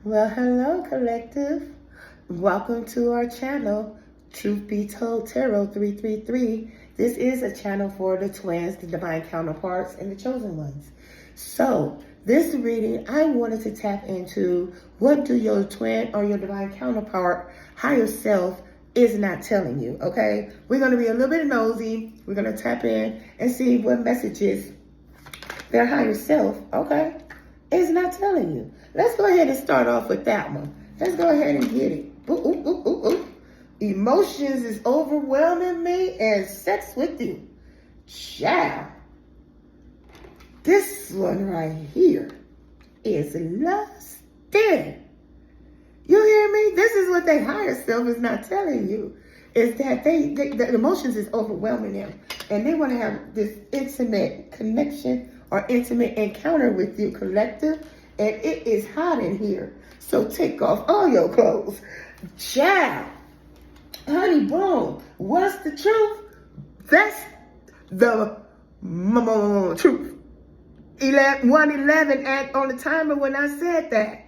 Well, hello, collective. Welcome to our channel, Truth Be Told Tarot 333. This is a channel for the twins, the divine counterparts, and the chosen ones. So, this reading, I wanted to tap into what do your twin or your divine counterpart, higher self, is not telling you, okay? We're going to be a little bit nosy. We're going to tap in and see what messages their higher self, okay, is not telling you. Let's go ahead and start off with that one. Let's go ahead and get it. Ooh, ooh, ooh, ooh, ooh. Emotions is overwhelming me and sex with you. Child. This one right here is lusted. You hear me? This is what their higher self is not telling you. Is that the emotions is overwhelming them. And they want to have this intimate connection or intimate encounter with you, collective. And it is hot in here. So take off all your clothes. Child. Honey, boom. What's the truth? That's the truth. 111 at on the timer when I said that.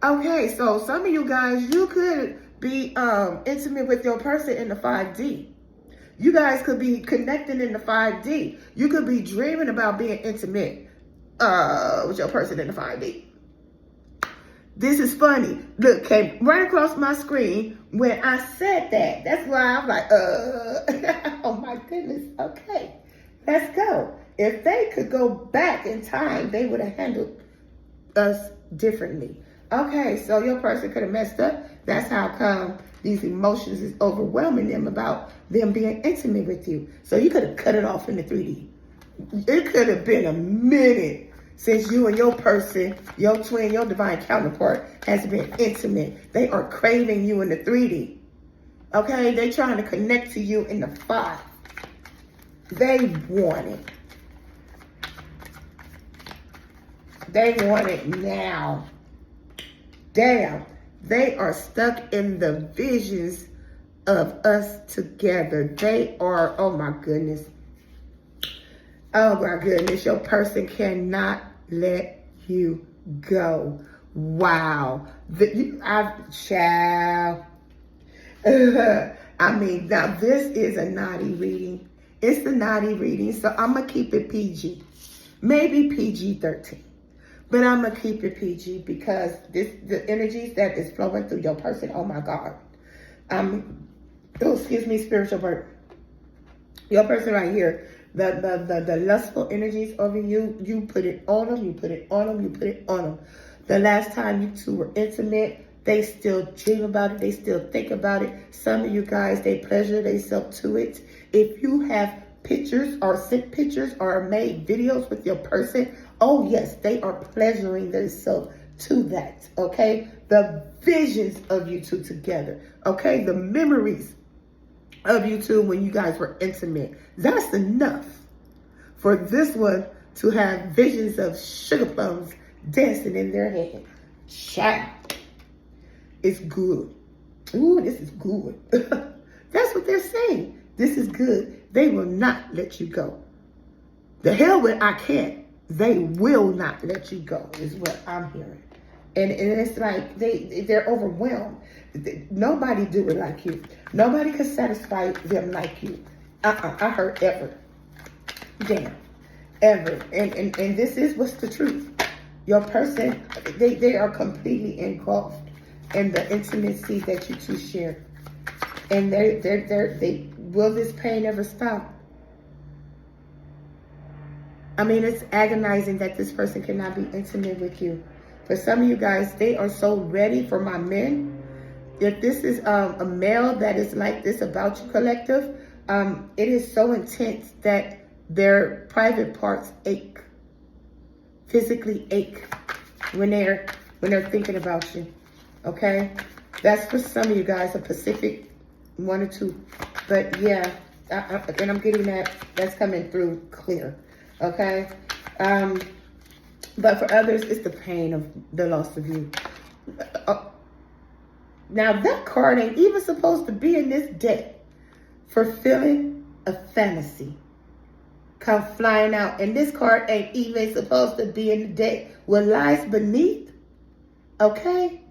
Okay, so some of you guys, you could be intimate with your person in the 5D. You guys could be connecting in the 5D. You could be dreaming about being intimate with your person in the 5D. This is funny. Look, came right across my screen when I said that. That's why I'm like, oh my goodness. Okay, let's go. If they could go back in time, they would have handled us differently. Okay, so your person could have messed up. That's how come these emotions is overwhelming them about them being intimate with you. So you could have cut it off in the 3D. It could have been a minute since you and your person, your twin, your divine counterpart has been intimate. They are craving you in the 3D. Okay, they trying to connect to you in the 5. They want it. They want it now. Damn, they are stuck in the visions of us together. They are, oh my goodness. Oh my goodness, your person cannot let you go. Wow. Child. I mean, now this is a naughty reading. It's a naughty reading, so I'm going to keep it PG. Maybe PG-13. But I'm going to keep it PG because the energies that is flowing through your person, oh my God. Excuse me, spiritual bird. Your person right here, the lustful energies over you, you put it on them, you put it on them, you put it on them. The last time you two were intimate, they still dream about it, they still think about it. Some of you guys, they pleasure themselves to it. If you have pictures or sent pictures or made videos with your person, oh yes, they are pleasuring themselves to that, okay? The visions of you two together, okay? The memories of you two when you guys were intimate. That's enough for this one to have visions of sugar plums dancing in their head. Child. It's good. Ooh, this is good. That's what they're saying. This is good. They will not let you go. The hell with I can't. They will not let you go is what I'm hearing. And it's like they're overwhelmed. Nobody do it like you. Nobody can satisfy them like you. I heard ever. Damn. Ever. And this is what's the truth. Your person, they are completely engulfed in the intimacy that you two share. And they will this pain ever stop? I mean, it's agonizing that this person cannot be intimate with you. For some of you guys, they are so ready for my men. If this is a male that is like this about you, collective, it is so intense that their private parts ache, physically ache when they're thinking about you. Okay, that's for some of you guys, a Pacific 1 or 2. But yeah, and I'm getting that's coming through clear. Okay, but for others, it's the pain of the loss of you. Now that card ain't even supposed to be in this deck. Fulfilling a fantasy. Come flying out. And this card ain't even supposed to be in the deck. What lies beneath? Okay?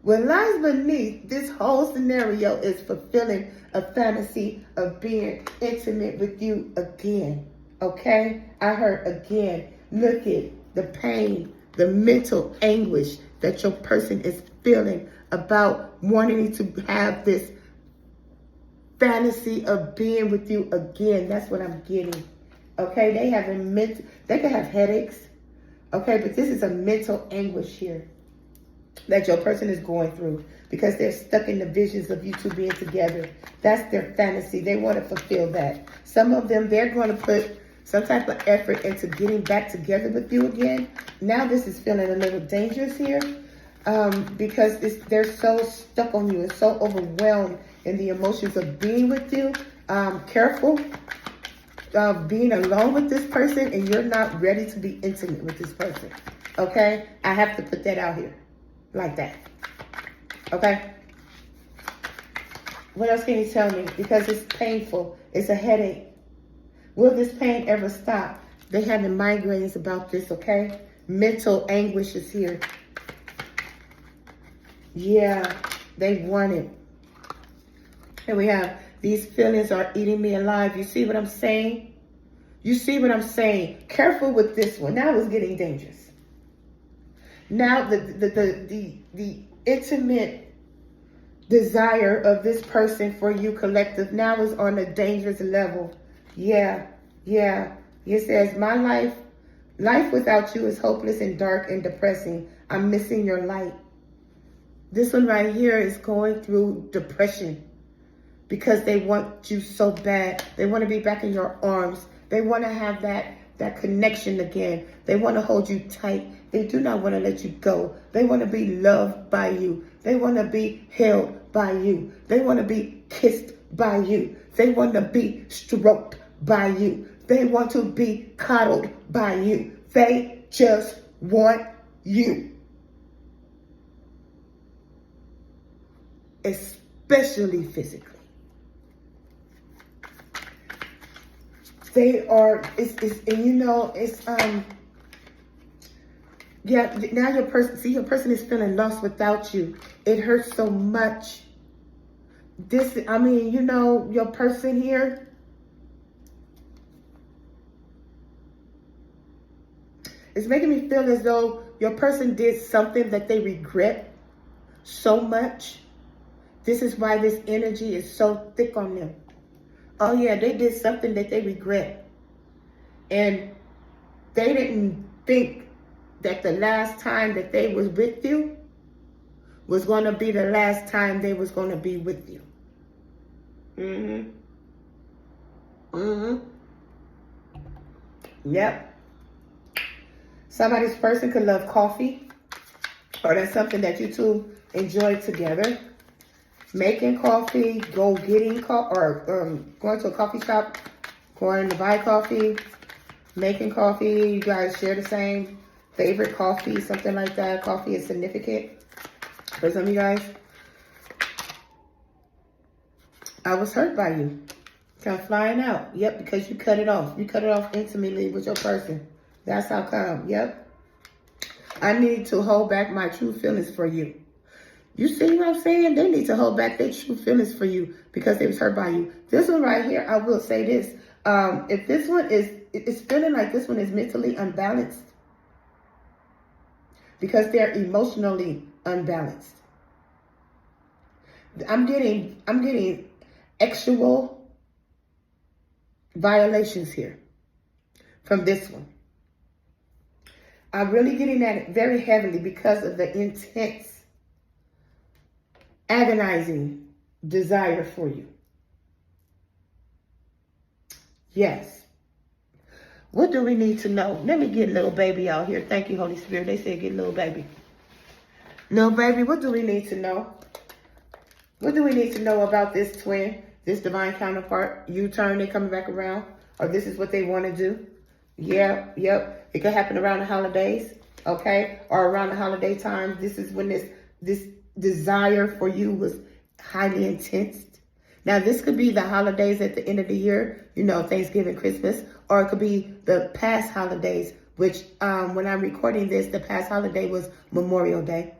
What lies beneath this whole scenario is fulfilling a fantasy of being intimate with you again. Okay? I heard again. Look at the pain, the mental anguish that your person is feeling about wanting to have this fantasy of being with you again. That's what I'm getting. Okay? They can have headaches. Okay? But this is a mental anguish here that your person is going through because they're stuck in the visions of you two being together. That's their fantasy. They want to fulfill that. Some of them, they're going to put some type of effort into getting back together with you again. Now this is feeling a little dangerous here because they're so stuck on you and so overwhelmed in the emotions of being with you. Careful being alone with this person and you're not ready to be intimate with this person. Okay? I have to put that out here. Like that. Okay? What else can you tell me? Because it's painful. It's a headache. Will this pain ever stop? They're having migraines about this, okay? Mental anguish is here. Yeah, they want it. And we have, these feelings are eating me alive. You see what I'm saying? You see what I'm saying? Careful with this one. Now it's getting dangerous. Now the intimate desire of this person for you collective now is on a dangerous level. Yeah. It says, my life without you is hopeless and dark and depressing. I'm missing your light. This one right here is going through depression because they want you so bad. They want to be back in your arms. They want to have that connection again. They want to hold you tight. They do not want to let you go. They want to be loved by you. They want to be held by you. They want to be kissed by you. They want to be stroked by you. They want to be coddled by you. They just want you. Especially physically. They are, yeah, now your person is feeling lost without you. It hurts so much. Your person here, it's making me feel as though your person did something that they regret so much. This is why this energy is so thick on them. Oh yeah, they did something that they regret. And they didn't think that the last time that they was with you was going to be the last time they was going to be with you. Yep. Somebody's person could love coffee, or that's something that you two enjoy together. Making coffee, getting coffee, or going to a coffee shop, going to buy coffee, making coffee. You guys share the same favorite coffee, something like that. Coffee is significant for some of you guys. I was hurt by you. Come flying out. Yep, because you cut it off. You cut it off intimately with your person. That's how come. Yep. I need to hold back my true feelings for you. You see what I'm saying? They need to hold back their true feelings for you because they was hurt by you. This one right here, I will say this. If this one it's feeling like this one is mentally unbalanced because they're emotionally unbalanced. I'm getting sexual violations here from this one. I'm really getting at it very heavily because of the intense, agonizing desire for you. Yes. What do we need to know? Let me get little baby out here. Thank you, Holy Spirit. They said get little baby. Little baby, what do we need to know? What do we need to know about this twin, this divine counterpart? U-turn, they coming back around? Or this is what they want to do? Yeah, yep. It could happen around the holidays, okay? Or around the holiday time. This is when this desire for you was highly intense. Now, this could be the holidays at the end of the year, Thanksgiving, Christmas, or it could be the past holidays, which when I'm recording this, the past holiday was Memorial Day.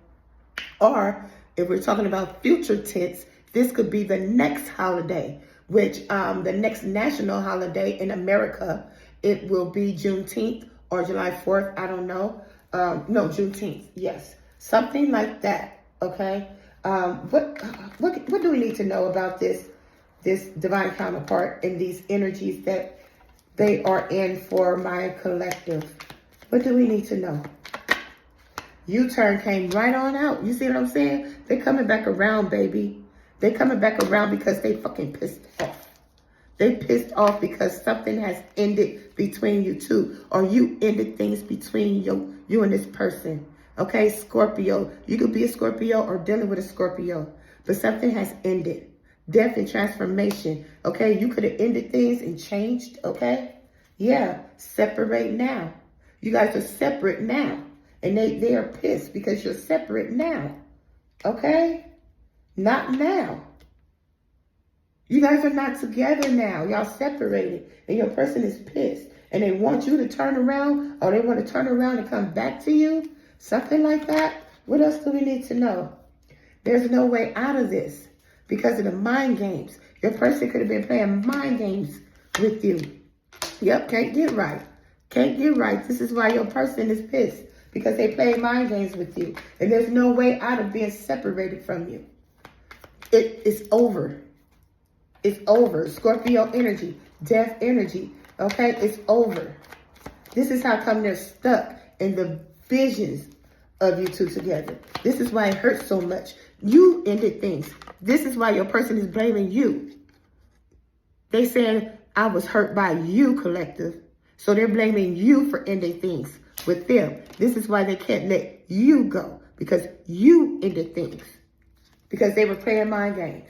Or if we're talking about future tense, this could be the next holiday, which the next national holiday in America, it will be Juneteenth or July 4th. I don't know. No, Juneteenth. Yes. Something like that. Okay. What do we need to know about this divine counterpart and these energies that they are in for my collective? What do we need to know? U-turn came right on out. You see what I'm saying? They're coming back around, baby. They're coming back around because they fucking pissed off. They pissed off because something has ended between you two, or you ended things between you and this person. Okay, Scorpio. You could be a Scorpio or dealing with a Scorpio, but something has ended. Death and transformation. Okay, you could have ended things and changed. Okay, yeah, separate now. You guys are separate now, and they are pissed because you're separate now. Okay, not now. You guys are not together now. Y'all separated, and your person is pissed, and they want you to turn around, or they want to turn around and come back to you. Something like that. What else do we need to know? There's no way out of this because of the mind games. Your person could have been playing mind games with you. Yep, can't get right. Can't get right. This is why your person is pissed, because they play mind games with you. And there's no way out of being separated from you. It's over. It's over. Scorpio energy, death energy. Okay, it's over. This is how come they're stuck in the visions of you two together. This is why it hurts so much. You ended things. This is why your person is blaming you. They saying, I was hurt by you, collective. So they're blaming you for ending things with them. This is why they can't let you go, because you ended things. Because they were playing mind games.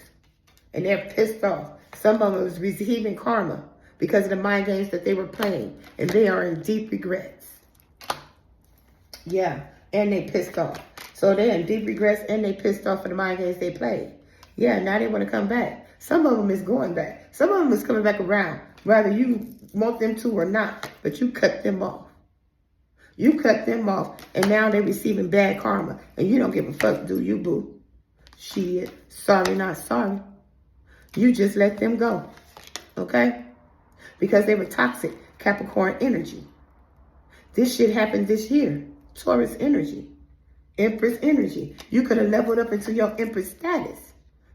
And they're pissed off. Some of them was receiving karma because of the mind games that they were playing. And they are in deep regrets. Yeah, and they pissed off. So they're in deep regrets and they pissed off for the mind games they played. Yeah, now they want to come back. Some of them is going back. Some of them is coming back around. Whether you want them to or not, but you cut them off. You cut them off, and now they're receiving bad karma. And you don't give a fuck, do you, boo? Shit. Sorry, not sorry. You just let them go. Okay? Because they were toxic. Capricorn energy. This shit happened this year. Taurus energy. Empress energy. You could have leveled up into your Empress status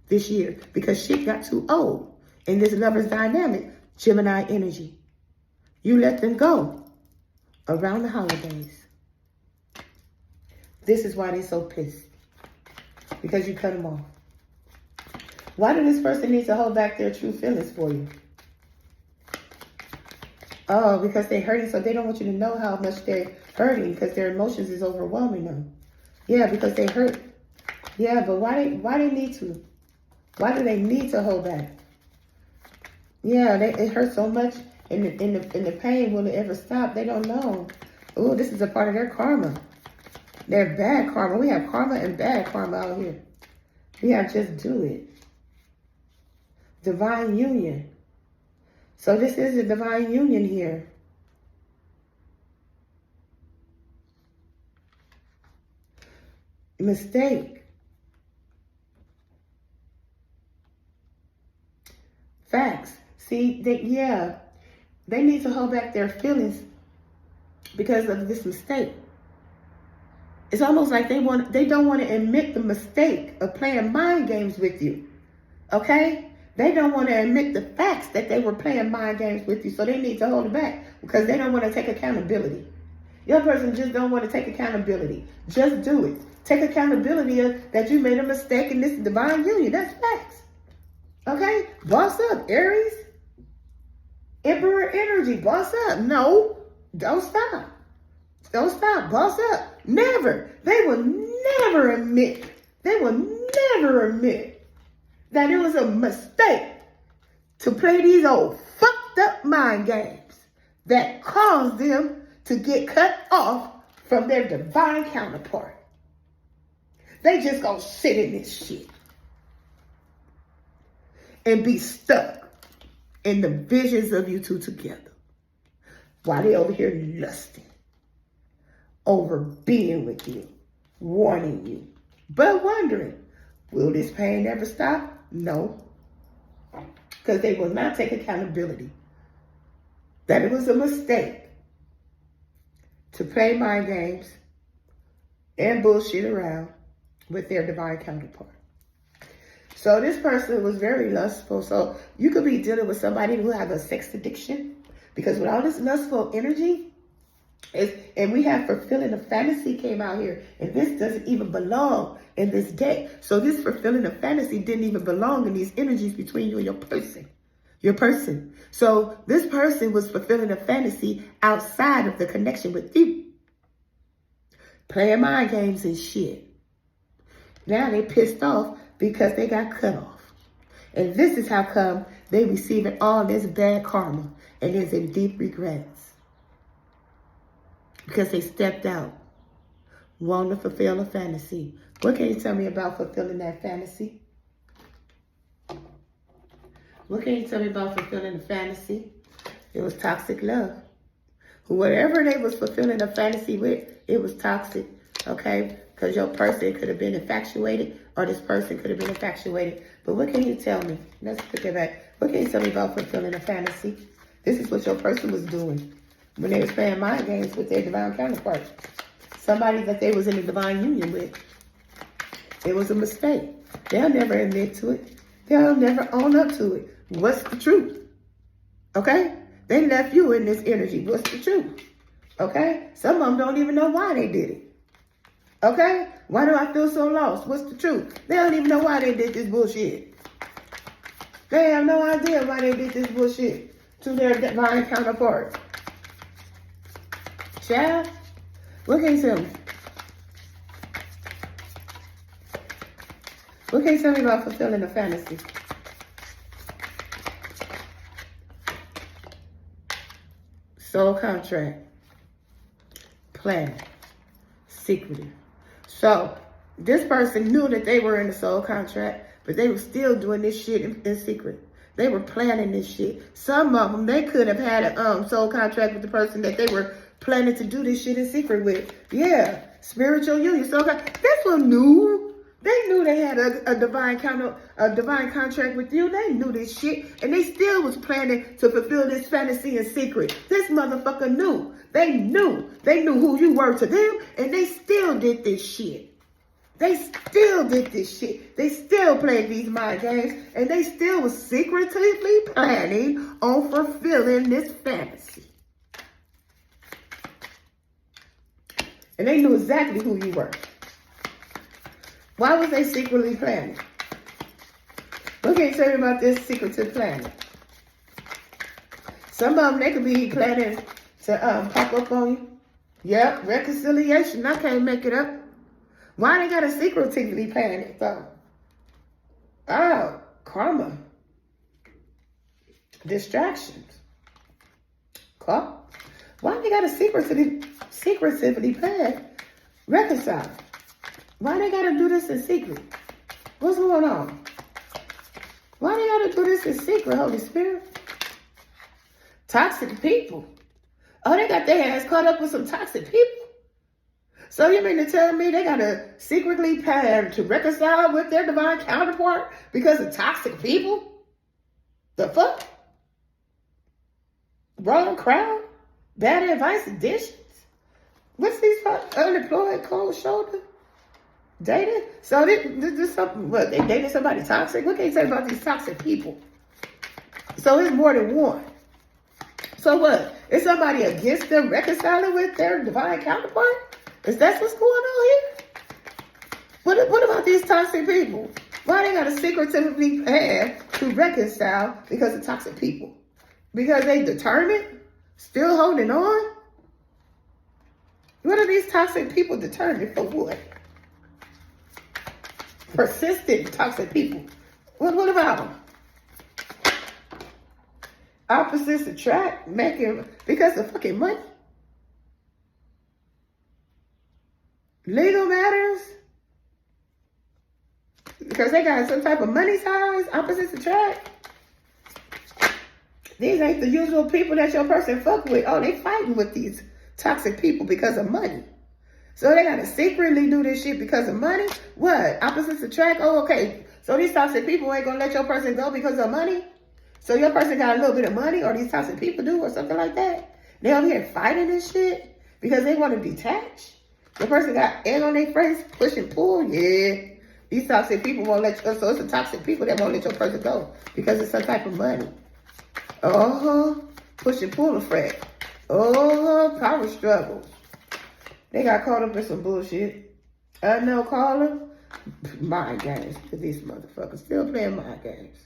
this year because shit got too old. In this lover's dynamic, Gemini energy. You let them go around the holidays. This is why they're so pissed. Because you cut them off. Why do this person need to hold back their true feelings for you? Oh, because they're hurting, so they don't want you to know how much they're hurting because their emotions is overwhelming them. Yeah, because they hurt. Yeah, but why they need to? Why do they need to hold back? Yeah, it hurts so much, and the pain, will it ever stop? They don't know. Oh, this is a part of their karma. Their bad karma. We have karma and bad karma out here. We have just do it. Divine union. So this is a divine union here. Mistake. Facts. See, they need to hold back their feelings because of this mistake. It's almost like they don't want to admit the mistake of playing mind games with you. Okay? They don't want to admit the facts that they were playing mind games with you, so they need to hold it back because they don't want to take accountability. Your person just don't want to take accountability. Just do it. Take accountability that you made a mistake in this divine union. That's facts. Okay? Boss up, Aries. Emperor energy, boss up. No, don't stop. Don't stop. Boss up. Never. They will never admit. They will never admit that it was a mistake to play these old fucked up mind games that caused them to get cut off from their divine counterpart. They just gonna sit in this shit and be stuck in the visions of you two together while they over here lusting over being with you, wanting you, but wondering, will this pain ever stop? No. Because they will not take accountability. That it was a mistake to play mind games and bullshit around with their divine counterpart. So this person was very lustful. So you could be dealing with somebody who has a sex addiction, because with all this lustful energy, and we have fulfilling a fantasy came out here, and this doesn't even belong in this deck. So this fulfilling a fantasy didn't even belong in these energies between you and your person. So this person was fulfilling a fantasy outside of the connection with you. Playing mind games and shit. Now they pissed off because they got cut off. And this is how come they receiving all this bad karma and is in deep regrets. Because they stepped out, wanting to fulfill a fantasy. What can you tell me about fulfilling that fantasy? What can you tell me about fulfilling the fantasy? It was toxic love. Whatever they was fulfilling a fantasy with, it was toxic, okay? Because your person could have been infatuated, or this person could have been infatuated. But what can you tell me? Let's pick it back. What can you tell me about fulfilling a fantasy? This is what your person was doing when they was playing mind games with their divine counterpart. Somebody that they was in a divine union with. It was a mistake. They'll never admit to it. They'll never own up to it. What's the truth? Okay? They left you in this energy. What's the truth? Okay? Some of them don't even know why they did it. Okay? Why do I feel so lost? What's the truth? They don't even know why they did this bullshit. They have no idea why they did this bullshit to their divine counterpart. Child, what can you tell me? What can you tell me about fulfilling a fantasy? Soul contract. Plan. Secretive. So, this person knew that they were in a soul contract, but they were still doing this shit in secret. They were planning this shit. Some of them, they could have had a soul contract with the person that they were planning to do this shit in secret with. Yeah, spiritual union. So this one knew. They knew they had a divine contract with you. They knew this shit, and they still was planning to fulfill this fantasy in secret. This motherfucker knew. They knew who you were to them, and they still did this shit. They still did this shit. They still played these mind games, and they still was secretively planning on fulfilling this fantasy. And they knew exactly who you were. Why was they secretly planning? What can you tell me about this secretive planning? Some of them, they could be planning to pop up on you. Yep, reconciliation. I can't make it up. Why they gotta secretively plan it though? Oh, karma. Distractions. Why they gotta secretively plan? Reconcile. Why they gotta do this in secret? What's going on? Why they gotta do this in secret, Holy Spirit? Toxic people. Oh, they got their hands caught up with some toxic people. So you mean to tell me they gotta secretly plan to reconcile with their divine counterpart because of toxic people? The fuck? Wrong crowd? Bad advice additions? What's these unemployed, cold shoulder? Dated? So this something, what, they dated somebody toxic? What can you say about these toxic people? So it's more than one. So what? Is somebody against them reconciling with their divine counterpart? Is that what's going on here? What about these toxic people? Why they gotta secretively plan to reconcile because of toxic people? Because they determined? Still holding on? What are these toxic people determined for what? Persistent toxic people. What about them? Opposites attract, making because of fucking money. Legal matters. Because they got some type of money ties, opposites attract. These ain't the usual people that your person fuck with. Oh, they fighting with these toxic people because of money. So they gotta secretly do this shit because of money? What? Opposites attract? Oh, okay. So these toxic people ain't gonna let your person go because of money? So your person got a little bit of money, or these toxic people do, or something like that? They over here fighting this shit because they want to detach? The person got egg on their face, push and pull? Yeah. These toxic people won't let you, so it's the toxic people that won't let your person go because it's some type of money. Push and pull effect. Power struggles. They got caught up in some bullshit. Unknown caller. Mind games. These motherfuckers still playing mind games.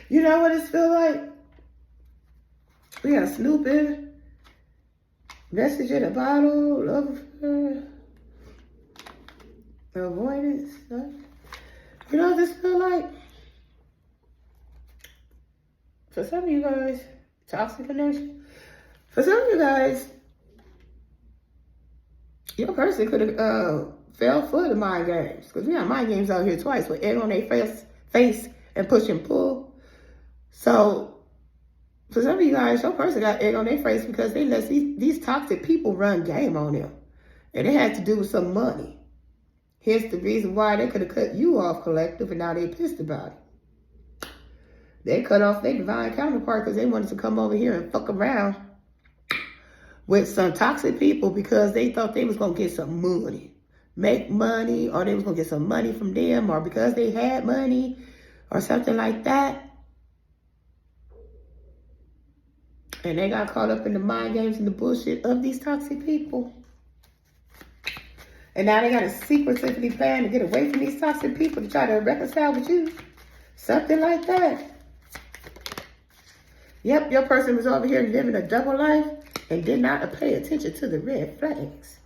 You know what it feel like? We got snooping. Message in a bottle. Love affair. Avoidance. You know what this feel like? For some of you guys, toxic connection. For some of you guys, your person could have fell for the mind games. Because we got mind games out here twice with egg on their face and push and pull. So, for some of you guys, your person got egg on their face because they let these toxic people run game on them. And it had to do with some money. Here's the reason why they could have cut you off, collective, and now they pissed about it. They cut off their divine counterpart because they wanted to come over here and fuck around with some toxic people because they thought they was going to get some money. Make money, or they was going to get some money from them, or because they had money, or something like that. And they got caught up in the mind games and the bullshit of these toxic people. And now they got a secretively plan to get away from these toxic people to try to reconcile with you. Something like that. Yep, your person was over here living a double life and did not pay attention to the red flags.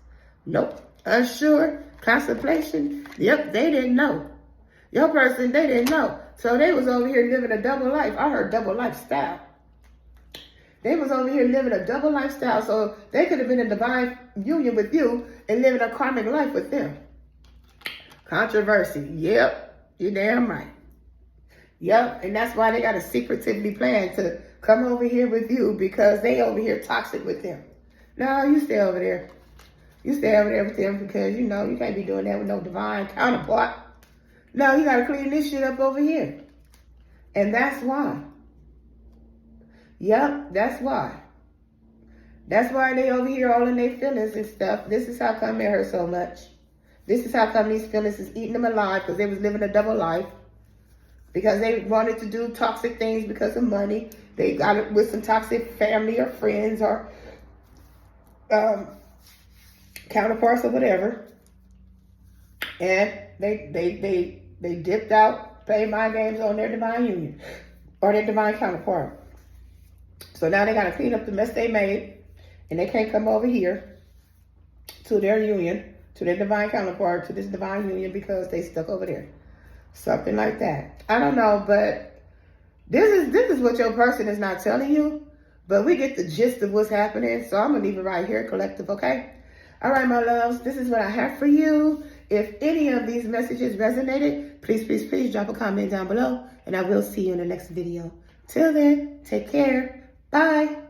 Nope. Unsure, contemplation. Yep, they didn't know. Your person, they didn't know. So they was over here living a double life. I heard double lifestyle. They was over here living a double lifestyle, so they could have been in divine union with you and living a karmic life with them. Controversy. Yep, you're damn right. Yep, and that's why they got a secretively plan to come over here with you because they over here toxic with them. No, you stay over there. You stay over there with them because, you know, you can't be doing that with no divine counterpart. No, you got to clean this shit up over here. And that's why. Yep, that's why. That's why they over here all in their feelings and stuff. This is how come it hurt so much. This is how come these feelings is eating them alive because they was living a double life. Because they wanted to do toxic things because of money. They got it with some toxic family or friends or counterparts or whatever. And they dipped out, played mind games on their divine union or their divine counterpart. So now they got to clean up the mess they made, and they can't come over here to their union, to their divine counterpart, to this divine union because they stuck over there. Something like that. I don't know, but this is what your person is not telling you, but we get the gist of what's happening, so I'm going to leave it right here, collective, okay? All right, my loves, this is what I have for you. If any of these messages resonated, please drop a comment down below, and I will see you in the next video. Till then, take care. Bye.